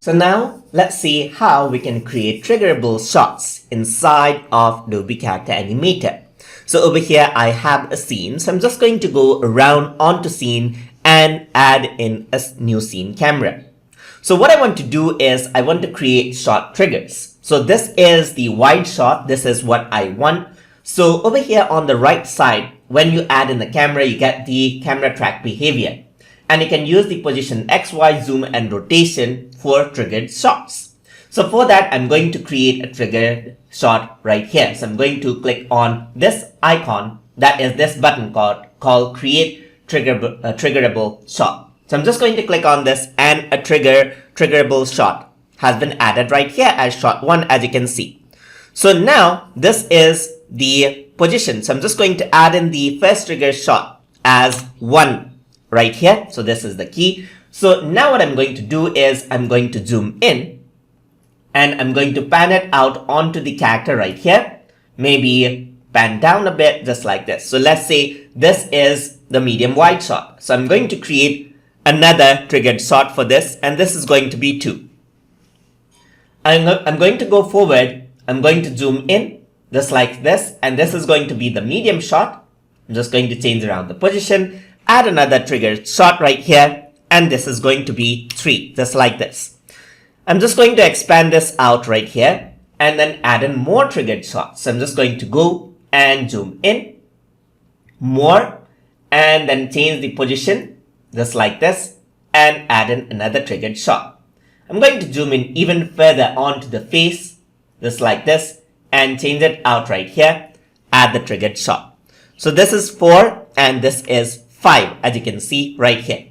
So now let's see how we can create triggerable shots inside of Adobe Character Animator. So over here I have a scene, so I'm just going to go around onto scene and add in a new scene camera. So what I want to do is I want to create shot triggers. So this is the wide shot, this is what I want. So over here on the right side, when you add in the camera, you get the camera track behavior. And you can use the position X, Y, zoom and rotation for triggered shots. So for that, I'm going to create a triggered shot right here. So I'm going to click on this icon, that is this button called Create Triggerable Shot. So I'm just going to click on this and a triggerable shot has been added right here as shot 1, as you can see. So now this is the position. So I'm just going to add in the first trigger shot as 1 right here. So this is the key. So now what I'm going to do is I'm going to zoom in and I'm going to pan it out onto the character right here. Maybe pan down a bit, just like this. So let's say this is the medium wide shot. So I'm going to create another triggered shot for this, and this is going to be 2. I'm going to go forward. I'm going to zoom in just like this, and this is going to be the medium shot. I'm just going to change around the position, add another triggered shot right here, and this is going to be 3, just like this. I'm just going to expand this out right here and then add in more triggered shots. So I'm just going to go and zoom in more and then change the position just like this and add in another triggered shot. I'm going to zoom in even further onto the face just like this and change it out right here, add the triggered shot. So this is 4 and this is 5, as you can see right here.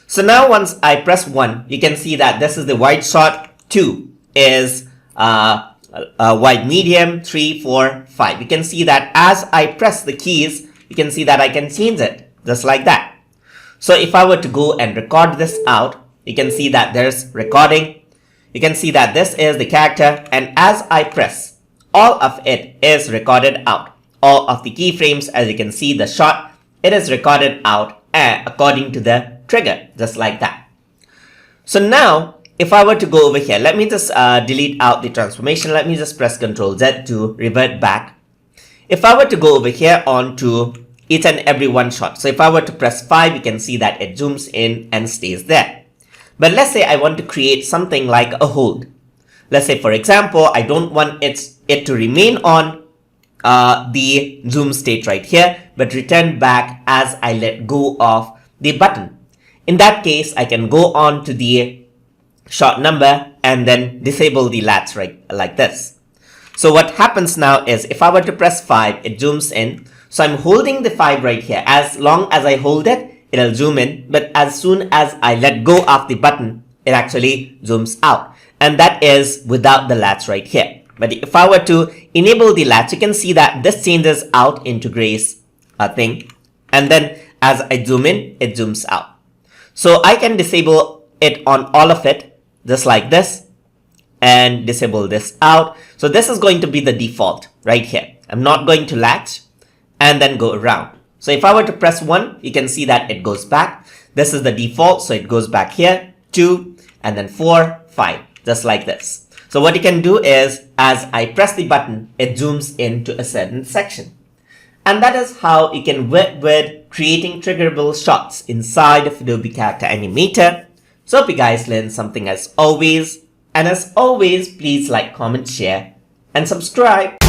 So now once I press 1, you can see that this is the wide shot, 2 is wide medium, 3, 4, 5. You can see that as I press the keys, you can see that I can change it just like that. So if I were to go and record this out, you can see that there's recording. You can see that this is the character, and as I press, all of it is recorded out. All of the keyframes, as you can see the shot, it is recorded out according to the trigger, just like that. So now, if I were to go over here, let me just delete out the transformation. Let me just press Ctrl Z to revert back. If I were to go over here onto each and every one shot, so if I were to press 5, you can see that it zooms in and stays there. But let's say I want to create something like a hold. Let's say, for example, I don't want it to remain on the zoom state right here, but return back as I let go of the button. In that case, I can go on to the shot number and then disable the latch right like this. So what happens now is if I were to press 5, it zooms in. So I'm holding the 5 right here. As long as I hold it, it'll zoom in. But as soon as I let go of the button, it actually zooms out. And that is without the latch right here. But if I were to enable the latch, you can see that this changes out into grace thing. And then as I zoom in, it zooms out. So I can disable it on all of it, just like this, and disable this out. So this is going to be the default right here. I'm not going to latch and then go around. So if I were to press 1, you can see that it goes back. This is the default, so it goes back here, 2, and then 4, 5, just like this. So what you can do is, as I press the button, it zooms into a certain section. And that is how you can work with creating triggerable shots inside of Adobe Character Animator. So hope you guys learned something as always. And as always, please like, comment, share, and subscribe.